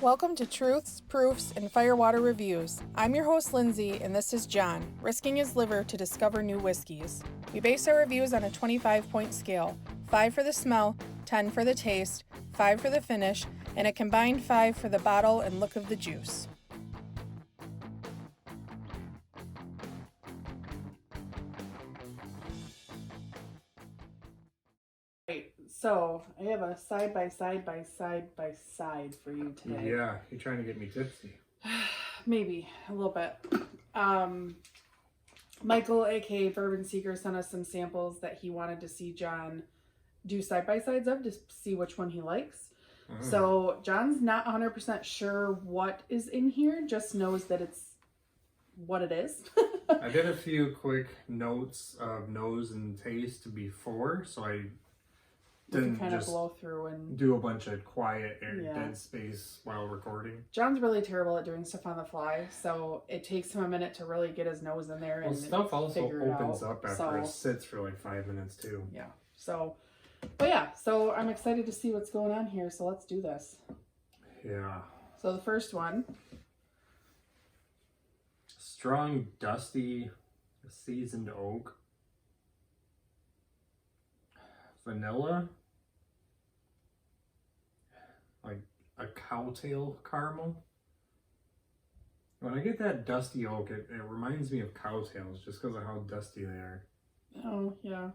Welcome to Truths, Proofs, and Firewater Reviews. I'm your host, Lindsey, and this is John, risking his liver to discover new whiskeys. We base our reviews on a 25-point scale, 5 for the smell, 10 for the taste, 5 for the finish, and a combined 5 for the bottle and look of the juice. Right, so I have a side by side for you today. Yeah, you're trying to get me tipsy. Maybe a little bit. Michael, aka Bourbon Seeker, sent us some samples that he wanted to see John do side by sides of to see which one he likes. So John's not 100% sure what is in here, just knows that it's what it is. I did a few quick notes of nose and taste before, so I didn't kind of just blow through and do a bunch of quiet dead space while recording. John's really terrible at doing stuff on the fly, so it takes him a minute to really get his nose in there. Well, and stuff also opens out. up after it sits for like 5 minutes too. Yeah. So I'm excited to see what's going on here. So let's do this. Yeah. So the first one. Strong, dusty, seasoned oak. Vanilla. Like a cowtail caramel. When I get that dusty oak, it reminds me of cowtails just because of how dusty they are. Oh, yeah.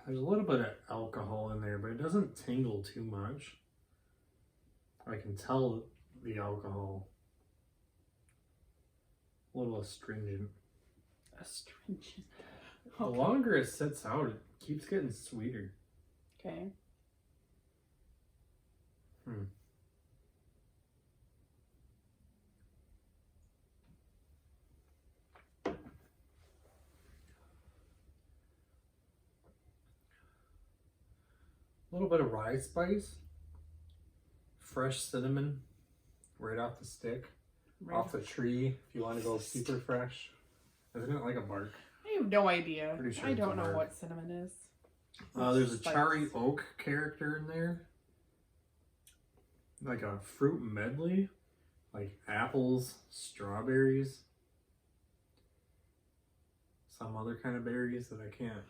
There's a little bit of alcohol in there, but it doesn't tingle too much. I can tell the alcohol. A little astringent. Astringent. The longer it sits out, it keeps getting sweeter. Okay. A little bit of rye spice. Fresh cinnamon. Right off the stick. Off the tree, if you want to go super fresh. Isn't it like a bark? I have no idea. Pretty sure I don't know what cinnamon is. There's a cherry oak character in there. Like a fruit medley. Like apples, strawberries. Some other kind of berries that I can't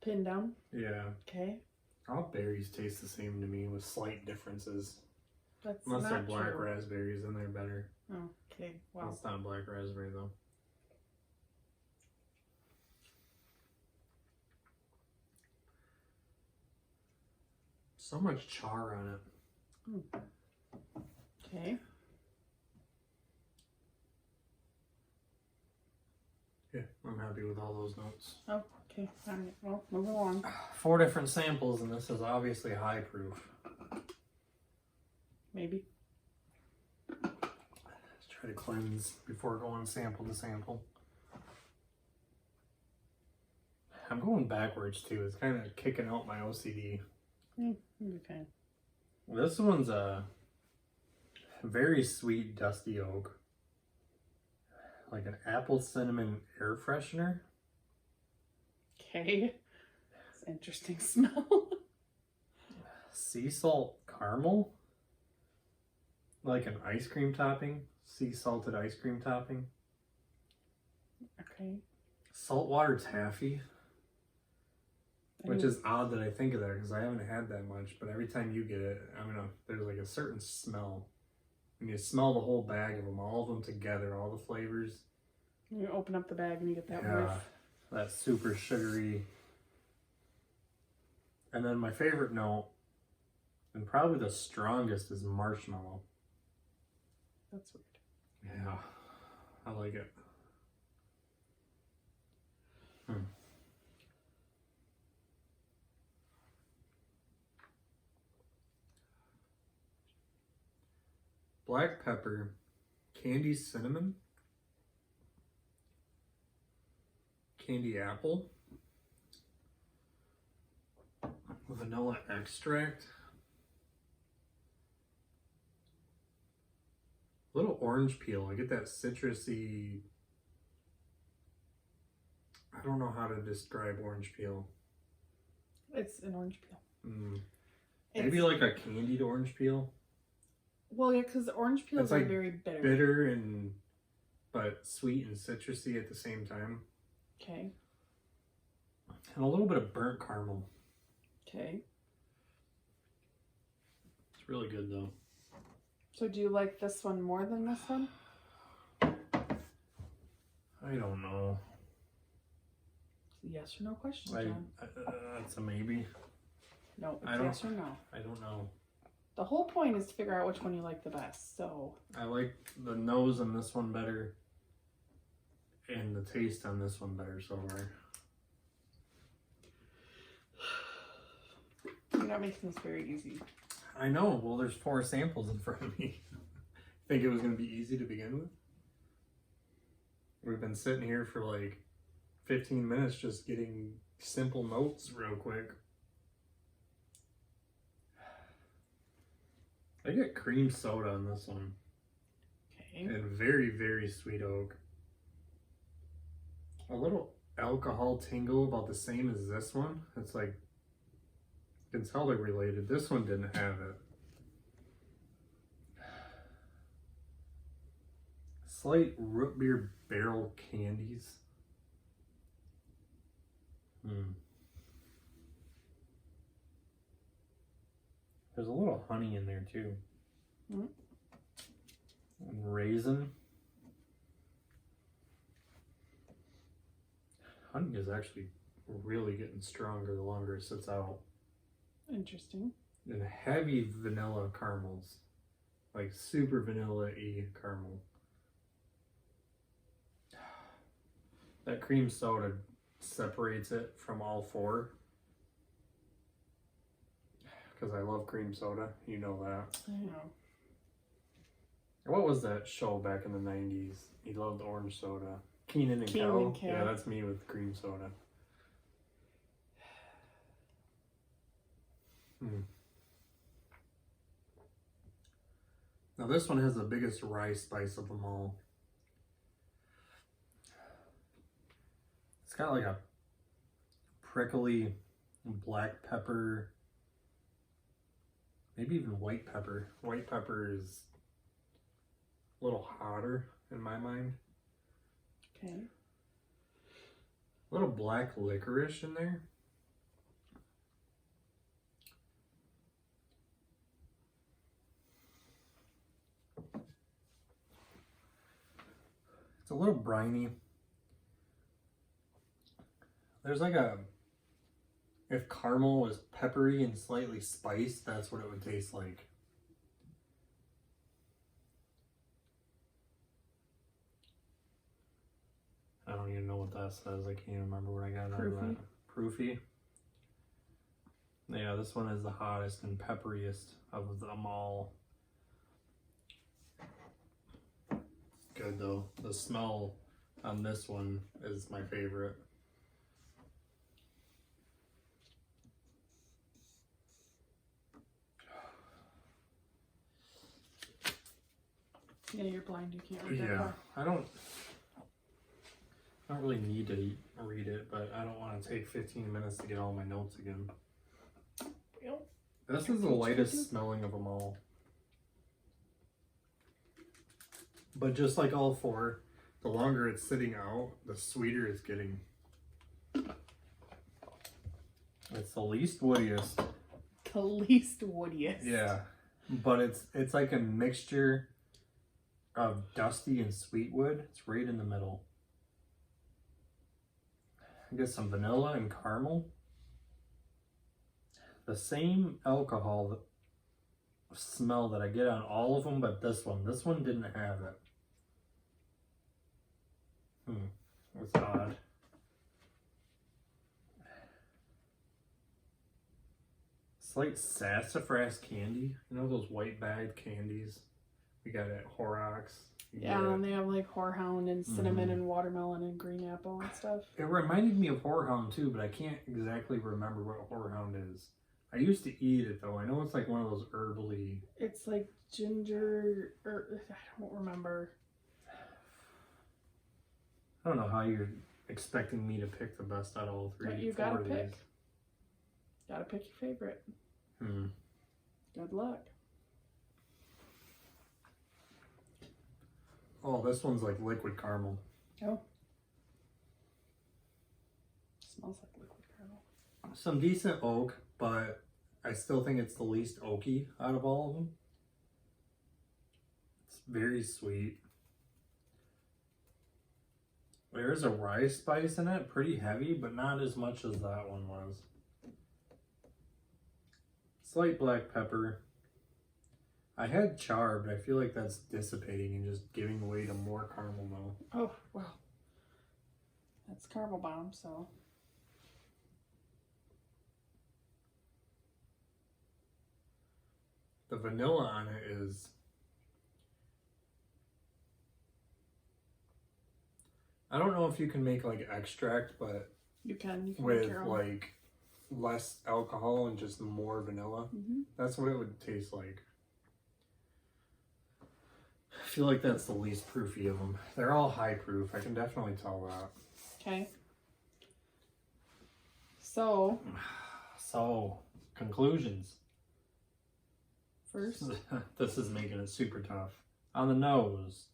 pin down. Yeah. Okay. All berries taste the same to me with slight differences. That's unless not they're black true. raspberries, then they're better. Oh, okay. Wow. It's not black raspberry though. So much char on it. Okay. Yeah, I'm happy with all those notes. Oh, okay. All right. Well, move along. 4 different samples, and this is obviously high proof. Maybe. Let's try to cleanse before going sample to sample. I'm going backwards too. It's kind of kicking out my OCD. Okay. This one's a very sweet dusty oak. Like an apple cinnamon air freshener. Okay. It's an interesting smell. Sea salt caramel. Like an ice cream topping. Sea salted ice cream topping. Okay. Saltwater taffy. Which is odd that I think of that because I haven't had that much, but every time you get it, there's like a certain smell. And you smell the whole bag of them, all of them together, all the flavors. You open up the bag and you get that whiff. That super sugary. And then my favorite note, and probably the strongest, is marshmallow. That's weird. Yeah, I like it. Black pepper, candy cinnamon, candy apple, vanilla extract, little orange peel. I get that citrusy, I don't know how to describe orange peel. It's an orange peel. Maybe like a candied orange peel. Well, yeah, because orange peels are like very bitter. Bitter but sweet and citrusy at the same time. Okay. And a little bit of burnt caramel. Okay. It's really good though. So do you like this one more than this one? I don't know. Yes or no question, John. That's a maybe. No, it's yes or no. I don't know. The whole point is to figure out which one you like the best, so. I like the nose on this one better. And the taste on this one better so far. You're not making this very easy. I know. Well, there's 4 samples in front of me. Think it was going to be easy to begin with? We've been sitting here for like 15 minutes just getting simple notes real quick. I get cream soda on this one. Okay. And very, very sweet oak. A little alcohol tingle, about the same as this one. It's like, you can tell they're related. This one didn't have it. Slight root beer barrel candies. There's a little honey in there too. And raisin. Honey is actually really getting stronger the longer it sits out. Interesting. And heavy vanilla caramels. Like super vanilla-y caramel. That cream soda separates it from all 4. Because I love cream soda. You know that. I know. What was that show back in the 90s? He loved orange soda. Keenan and Kel. Yeah, that's me with cream soda. Now this one has the biggest rye spice of them all. It's got like a prickly black pepper, maybe even white pepper. White pepper is a little hotter in my mind. Okay. A little black licorice in there. It's a little briny. There's like if caramel was peppery and slightly spiced, that's what it would taste like. I don't even know what that says. I can't remember what I got out of that. Proofy. Yeah, this one is the hottest and pepperiest of them all. Good though. The smell on this one is my favorite. Yeah, you're blind. You can't read that. Yeah, I don't really need to read it, but I don't want to take 15 minutes to get all my notes again. Yep. This is the lightest smelling of them all. But just like all 4, the longer it's sitting out, the sweeter it's getting. It's the least woodiest. The least woodiest. Yeah, but it's like a mixture of dusty and sweet wood. It's right in the middle. I get some vanilla and caramel. The same alcohol smell that I get on all of them, but this one didn't have it. That's odd. Slight sassafras candy. You know those white bagged candies we got at Horrocks? Yeah, and they have like horehound and cinnamon and watermelon and green apple and stuff. It reminded me of horehound too, but I can't exactly remember what horehound is. I used to eat it though. I know it's like one of those herbally. It's like ginger, or I don't remember. I don't know how you're expecting me to pick the best out of all 3. But you gotta pick. Gotta pick your favorite. Good luck. Oh, this one's like liquid caramel. Oh. Smells like liquid caramel. Some decent oak, but I still think it's the least oaky out of all of them. It's very sweet. There's a rye spice in it, pretty heavy, but not as much as that one was. Slight black pepper. I had char, but I feel like that's dissipating and just giving way to more caramel now. Oh, wow. That's caramel bomb, so. The vanilla on it is... I don't know if you can make like extract, but You can with like less alcohol and just more vanilla. That's what it would taste like. I feel like that's the least proofy of them. They're all high proof. I can definitely tell that. Okay. So, conclusions. First. This is making it super tough. On the nose.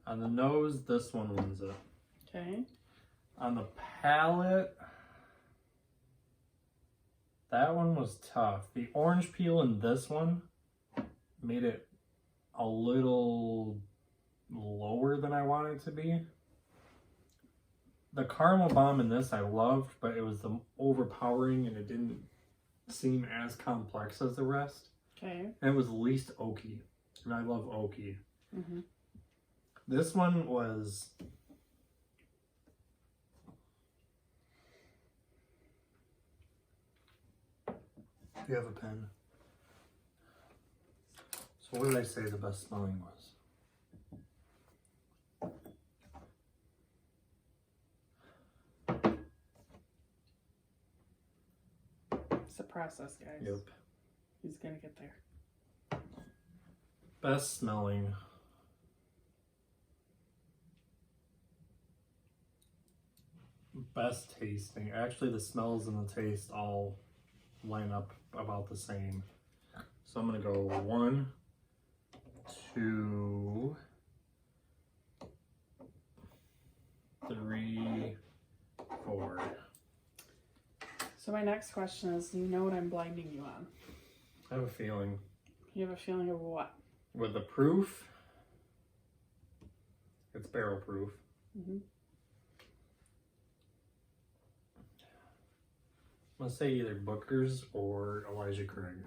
On the nose, this one wins it. Okay. On the palate, that one was tough. The orange peel in this one made it a little lower than I wanted it to be. The caramel bomb in this I loved, but it was the overpowering and it didn't seem as complex as the rest. Okay. And it was least oaky, and I love oaky. This one was... Do you have a pen? So what did I say the best smelling was? It's a process, guys. Yep. He's gonna get there. Best smelling. Best tasting. Actually, the smells and the taste all line up about the same. So I'm gonna go 1, 2, 3, 4. So my next question is, do you know what I'm blinding you on? I have a feeling. You have a feeling of what? With the proof, it's barrel proof. I'm gonna say either Booker's or Elijah Craig.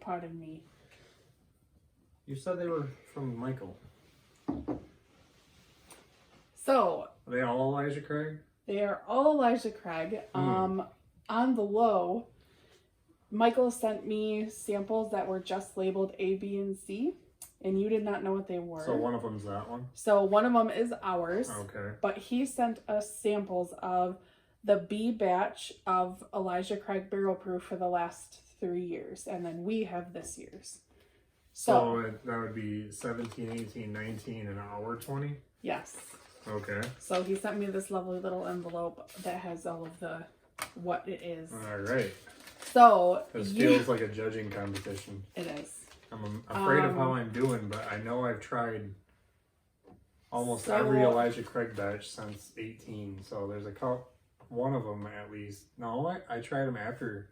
Pardon me. You said they were from Michael. So Are they all Elijah Craig? they are all Elijah Craig. On the low, Michael sent me samples that were just labeled A, B, and C, and you did not know what they were. So one of them's that one? So one of them is ours. Okay. But he sent us samples of the B batch of Elijah Craig Barrel Proof for the last 3 years. And then we have this year's. So that would be 17, 18, 19, and hour 20? Yes. Okay. So he sent me this lovely little envelope that has all of the what it is. All right. So This feels like a judging competition. It is. I'm afraid of how I'm doing, but I know I've tried almost every Elijah Craig batch since 18. So there's one of them at least. No, I tried them after.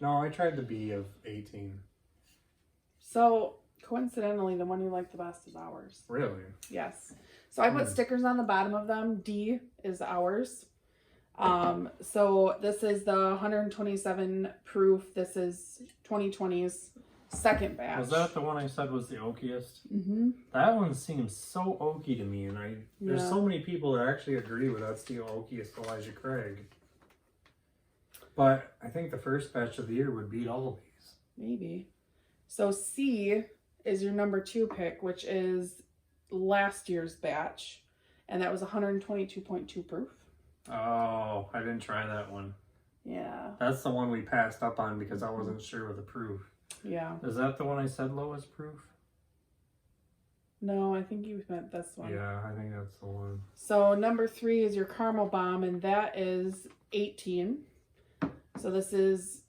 No, I tried the B of 18. So coincidentally, the one you like the best is ours. Really? Yes. So I put stickers on the bottom of them. D is ours. So this is the 127 proof. This is 2020's second batch. Was that the one I said was the oakiest? Mm-hmm. That one seems so oaky to me, and there's so many people that actually agree with that's the oakiest Elijah Craig. But I think the first batch of the year would beat all of these. Maybe. So C is your number 2 pick, which is last year's batch, and that was 122.2 proof. Oh, I didn't try that one. Yeah. That's the one we passed up on because I wasn't sure with the proof. Yeah. Is that the one I said lowest proof? No, I think you meant this one. Yeah, I think that's the one. So number 3 is your caramel bomb, and that is 18. So this is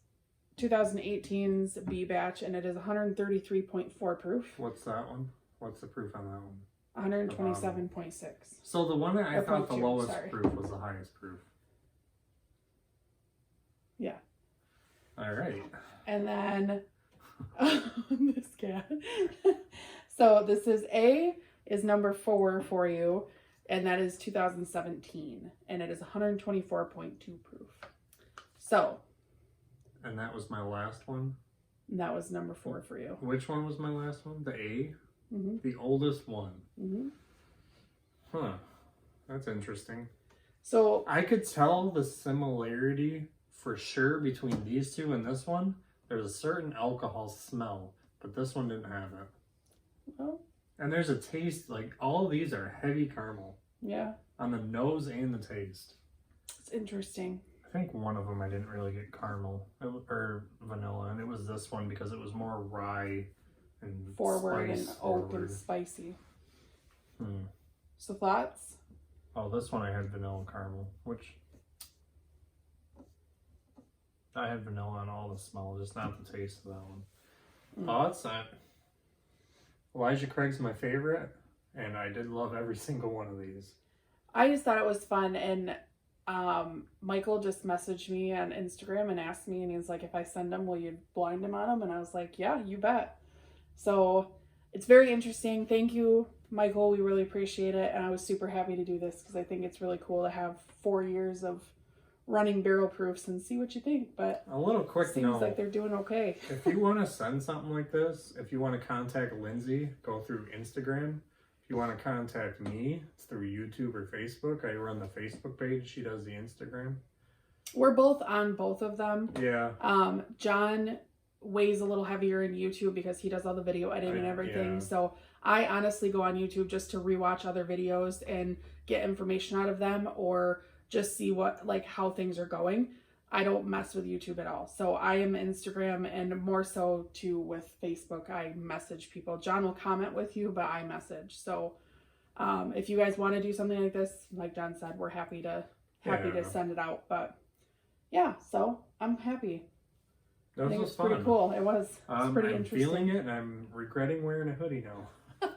2018's B batch, and it is 133.4 proof. What's that one? What's the proof on that one? 127.6. So the one that I thought the lowest sorry. proof was the highest proof. Yeah. All right. And then this cat. So this is A is number 4 for you, and that is 2017, and it is 124.2 proof. So. And that was my last one? And that was number 4 for you. Which one was my last one? The A? Mm-hmm. The oldest one. Mm-hmm. Huh. That's interesting. So I could tell the similarity for sure between these two and this one. There's a certain alcohol smell, but this one didn't have it. Well, and there's a taste, like all of these are heavy caramel. Yeah. On the nose and the taste. It's interesting. I think one of them I didn't really get caramel or vanilla, and it was this one because it was more rye and Forward and oak forward. and spicy. Hmm. So thoughts? Oh, this one I had vanilla caramel, which I had vanilla on all the smell, just not the taste of that one. Thoughts? Elijah Craig's my favorite, and I did love every single one of these. I just thought it was fun, and Michael just messaged me on Instagram and asked me, and he was like, if I send him, will you blind him on him? And I was like, yeah, you bet. So it's very interesting. Thank you, Michael. We really appreciate it. And I was super happy to do this because I think it's really cool to have 4 years of running barrel proofs and see what you think. But a little quick seems note, like they're doing okay. if you want to send something like this, if you want to contact Lindsay, go through Instagram. If you want to contact me, it's through YouTube or Facebook. I run the Facebook page. She does the Instagram. We're both on both of them. Yeah. John weighs a little heavier in YouTube because he does all the video editing and everything. Yeah. So I honestly go on YouTube just to rewatch other videos and get information out of them, or just see what, like, how things are going. I don't mess with YouTube at all. So I am Instagram, and more so too with Facebook. I message people. John will comment with you, but I message. So if you guys want to do something like this, like John said, we're happy to send it out. But yeah, so I'm happy. I think it's pretty cool. It was. It's pretty interesting. I'm feeling it, and I'm regretting wearing a hoodie now.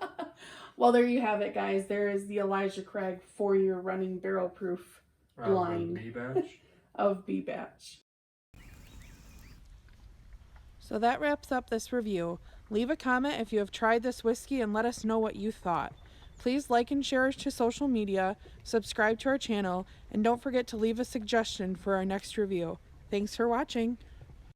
Well, there you have it, guys. There is the Elijah Craig 4-year running barrel proof line B batch. of B batch. So that wraps up this review. Leave a comment if you have tried this whiskey and let us know what you thought. Please like and share us to social media, subscribe to our channel, and don't forget to leave a suggestion for our next review. Thanks for watching.